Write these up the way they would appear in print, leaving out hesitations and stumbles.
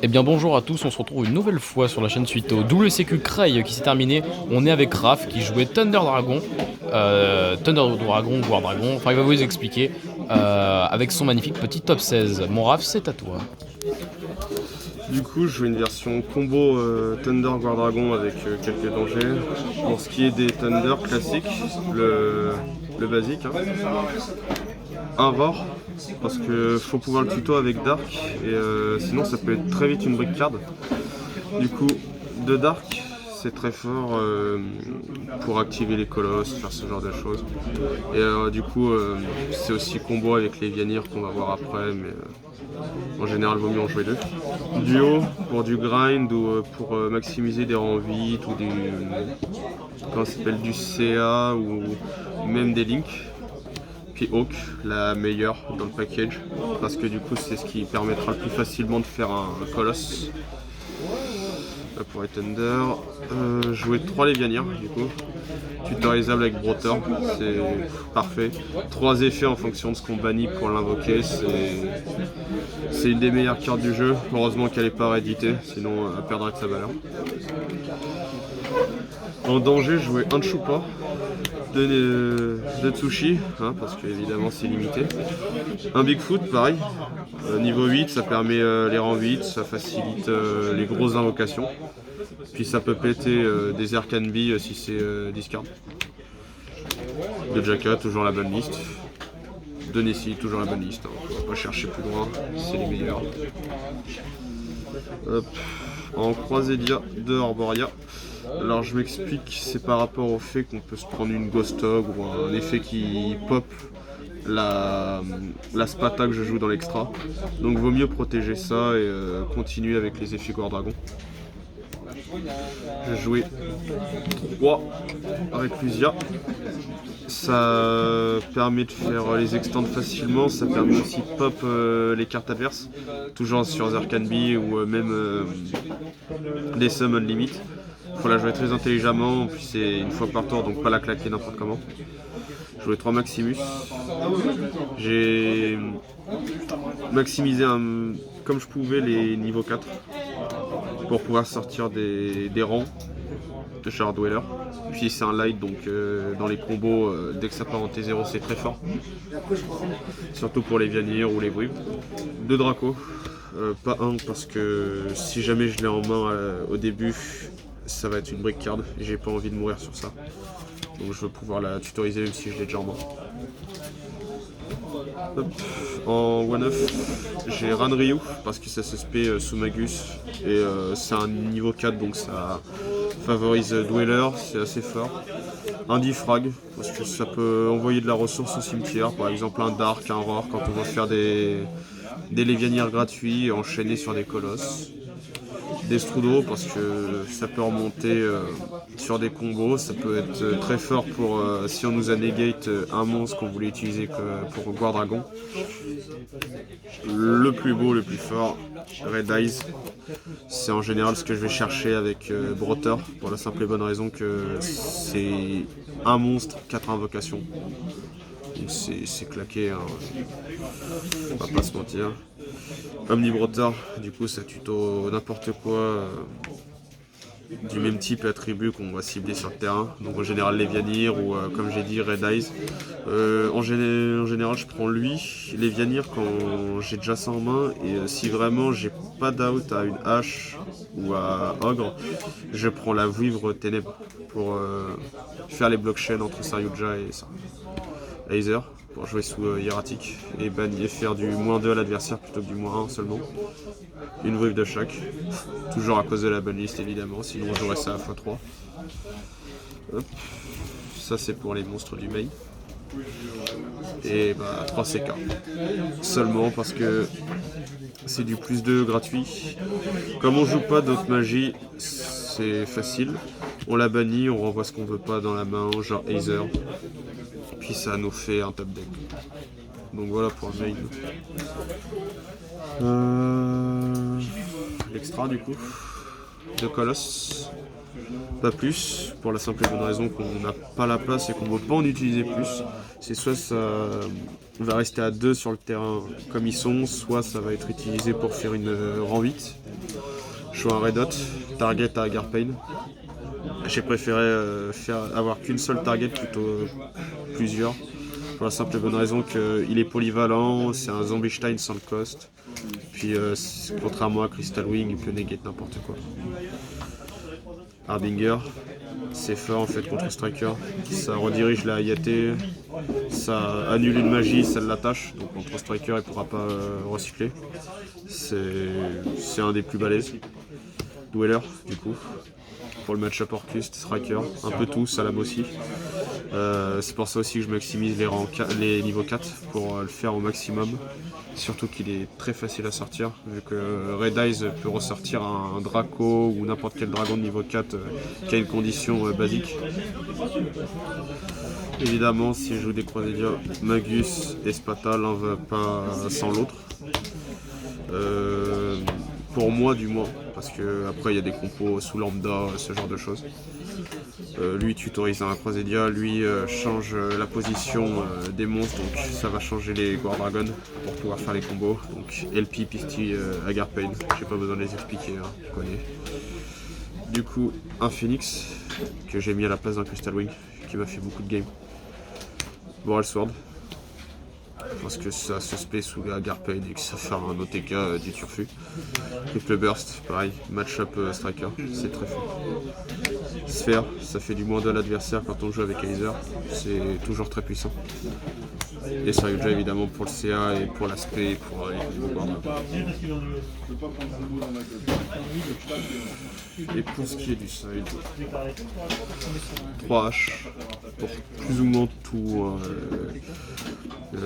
Eh bien bonjour à tous, on se retrouve une nouvelle fois sur la chaîne suite au WCQ Cray qui s'est terminé. On est avec Raph qui jouait Thunder Dragon, War Dragon, enfin il va vous expliquer, avec son magnifique petit top 16. Mon Raph, c'est à toi. Du coup, je joue une version combo Thunder War Dragon avec quelques dangers. Pour ce qui est des Thunder classiques, le basique, hein. Un Roar, parce que faut pouvoir le tuto avec Dark, et sinon ça peut être très vite une brick card. Du coup, de Dark, c'est très fort pour activer les colosses, faire ce genre de choses. Et du coup, c'est aussi combo avec les Vianir qu'on va voir après, mais en général, il vaut mieux en jouer deux. Duo pour du grind ou pour maximiser des rangs vite ou comment ça s'appelle, du CA ou même des links. Puis Hawk, la meilleure dans le package, parce que du coup c'est ce qui permettra le plus facilement de faire un colosse. Là pour les Thunder, jouer 3 Lévianir du coup, tutorisable avec Broter, c'est parfait. 3 effets en fonction de ce qu'on bannit pour l'invoquer, c'est une des meilleures cartes du jeu. Heureusement qu'elle n'est pas rééditée, sinon elle perdrait de sa valeur. En danger, jouer un Chupa, de Tsushi, hein, parce que évidemment c'est limité. Un Bigfoot, pareil, niveau 8, ça permet les rangs 8, ça facilite les grosses invocations. Puis ça peut péter des Arcane Bee si c'est discard. De Jaka, toujours la bonne liste. De Nessie, toujours la bonne liste, hein. On va pas chercher plus loin, c'est les meilleurs. Hop. En Croisédia de Arboria. Alors je m'explique, c'est par rapport au fait qu'on peut se prendre une Ghost Hog ou un effet qui pop la Spata que je joue dans l'extra. Donc vaut mieux protéger ça et continuer avec les effets Gore Dragon. Je jouais 3 Reclusia. Ça permet de faire les extends facilement, ça permet aussi de pop les cartes adverses, toujours sur Arcane Bee ou même des Summon Limit. Il faut la jouer très intelligemment, puis c'est une fois par tour, donc pas la claquer n'importe comment. J'ai joué 3 Maximus. J'ai maximisé comme je pouvais les niveaux 4 pour pouvoir sortir des rangs de Shard Dweller. Puis c'est un light, donc dans les combos, dès que ça part en T0, c'est très fort. Surtout pour les Vianir ou les Bruives. 2 Draco. Pas un, parce que si jamais je l'ai en main au début, ça va être une brick card et j'ai pas envie de mourir sur ça. Donc je veux pouvoir la tutoriser même si je l'ai déjà en main. Hop. En 1-9, j'ai Ranryu parce que ça se spé sous Magus et c'est un niveau 4, donc ça favorise Dweller, c'est assez fort. Un Diffrag parce que ça peut envoyer de la ressource au cimetière, par exemple un Dark, un Roar quand on va faire des Lévianir gratuits et enchaîner sur des colosses. Des Strudo parce que ça peut remonter sur des combos, ça peut être très fort pour si on nous a negate un monstre qu'on voulait utiliser pour War Dragon. Le plus beau, le plus fort, Red Eyes. C'est en général ce que je vais chercher avec Broter pour la simple et bonne raison que c'est un monstre, 4 invocations. Donc c'est claqué, hein. On va pas se mentir. Omnibroter, du coup ça tuto n'importe quoi du même type et attribut qu'on va cibler sur le terrain. Donc en général les Vianir ou comme j'ai dit Red Eyes. En général je prends lui, les Vianir quand j'ai déjà ça en main et si vraiment j'ai pas d'out à une hache ou à Ogre, je prends la Vouivre Ténèbres pour faire les blockchains entre Saryuja et Aether pour jouer sous hiératique et faire du -2 à l'adversaire plutôt que du -1 seulement. Une Vouivre de chaque, toujours à cause de la bonne liste évidemment, sinon j'aurais ça à x3. Hop. Ça c'est pour les monstres du main. Et bah 3 CK. Seulement parce que c'est du +2 gratuit. Comme on joue pas d'autres magies, c'est facile. On la bannit, on renvoie ce qu'on veut pas dans la main, genre Aether. Puis ça nous fait un top deck. Donc voilà pour le main. L'extra du coup. de Colosse. Pas plus, pour la simple et bonne raison qu'on n'a pas la place et qu'on ne peut pas en utiliser plus. C'est soit ça va rester à 2 sur le terrain comme ils sont, soit ça va être utilisé pour faire une rang 8. Je joue un Red Hot, target à Agarpain. J'ai préféré avoir qu'une seule target plutôt plusieurs. Pour la simple et bonne raison qu'il est polyvalent, c'est un Zombie-Stein sans le cost. Puis contrairement à Crystal Wing, il peut negate n'importe quoi. Harbinger, c'est fort en fait contre Striker. Ça redirige la Hayate, ça annule une magie, ça l'attache. Donc contre Striker, il ne pourra pas recycler. C'est un des plus balèzes. Dweller, du coup. Pour le match-up Orcust, Striker, un peu tout, Salam aussi. C'est pour ça aussi que je maximise les niveaux 4 pour le faire au maximum. Surtout qu'il est très facile à sortir, vu que Red Eyes peut ressortir un Draco ou n'importe quel dragon de niveau 4 qui a une condition basique. Évidemment, si je joue des Croisédia, Magus et Spata, l'un va pas sans l'autre. Pour moi du moins, parce que après il y a des compos sous lambda, ce genre de choses. Lui tutorise un Croisédia, lui change la position des monstres, donc ça va changer les Guard Dragon pour pouvoir faire les combos. Donc LP, Pisty, Agarpain, j'ai pas besoin de les expliquer, hein, je connais. Du coup, un Phoenix que j'ai mis à la place d'un Crystal Wing qui m'a fait beaucoup de games. Moral Sword, parce que ça se spé sous Agarpain et que ça fait un OTK du turfu. Triple Burst, pareil, match-up Striker, c'est très fort. Sphère, ça fait du moins de l'adversaire quand on joue avec Aizer, c'est toujours très puissant. Et ça arrive déjà évidemment pour le CA et pour l'aspect et pour les Et pour ce qui est du side, 3H pour plus ou moins tout.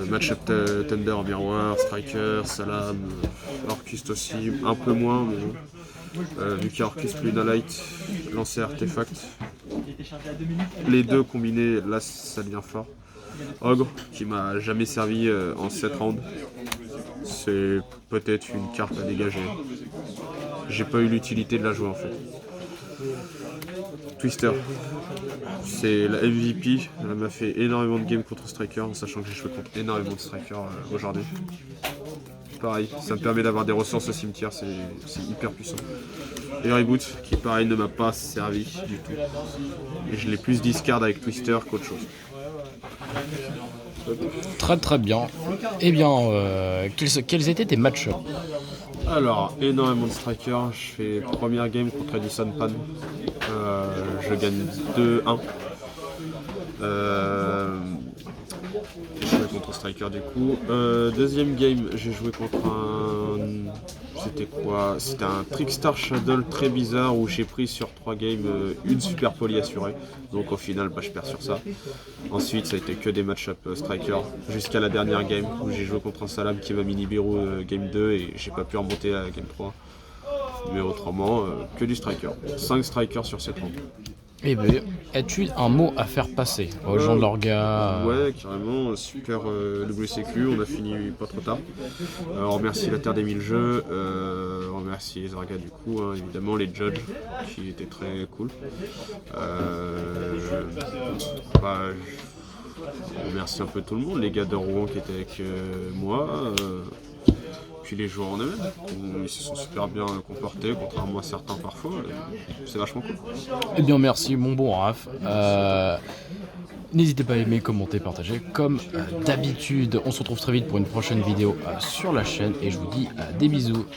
Match-up Thunder en miroir, Striker, Salam, Orcust aussi, un peu moins, mais vu qu'il y a Orcust Lunalight, lancer artefact. Les deux combinés, là ça devient fort. Ogre, qui m'a jamais servi en 7 rounds, c'est peut-être une carte à dégager. J'ai pas eu l'utilité de la jouer en fait. Twister, c'est la MVP, elle m'a fait énormément de games contre Striker, en sachant que j'ai joué contre énormément de Striker aujourd'hui. Pareil, ça me permet d'avoir des ressources au cimetière, c'est hyper puissant. Et Reboot, qui pareil ne m'a pas servi du tout. Et je l'ai plus discard avec Twister qu'autre chose. Très très bien. Eh bien, quels étaient tes matchs? Alors, énormément de strikers. Je fais première game contre Edison Pan. Je gagne 2-1. J'ai joué contre Striker du coup. Deuxième game, j'ai joué contre un... C'était quoi? C'était un Trickstar Shadow très bizarre où j'ai pris sur 3 games une super poly assurée. Donc au final, je perds sur ça. Ensuite, ça a été que des match-up Striker jusqu'à la dernière game où j'ai joué contre un Salam qui m'a mini Biru game 2 et j'ai pas pu remonter à game 3. Mais autrement, que du Striker. 5 Strikers sur 7 rounds. Eh bien, as-tu un mot à faire passer aux gens de l'orga? Ouais, carrément, super WCQ, on a fini pas trop tard. On remercie la Terre des 1000 jeux, on remercie les orgas du coup, hein, évidemment, les judges qui étaient très cool. Je remercie un peu tout le monde, les gars de Rouen qui étaient avec moi. Puis les joueurs en eux-mêmes, ils se sont super bien comportés, contrairement à certains parfois, c'est vachement cool. Eh bien merci mon bon Raph. N'hésitez pas à aimer, commenter, partager. Comme d'habitude, on se retrouve très vite pour une prochaine vidéo sur la chaîne et je vous dis des bisous.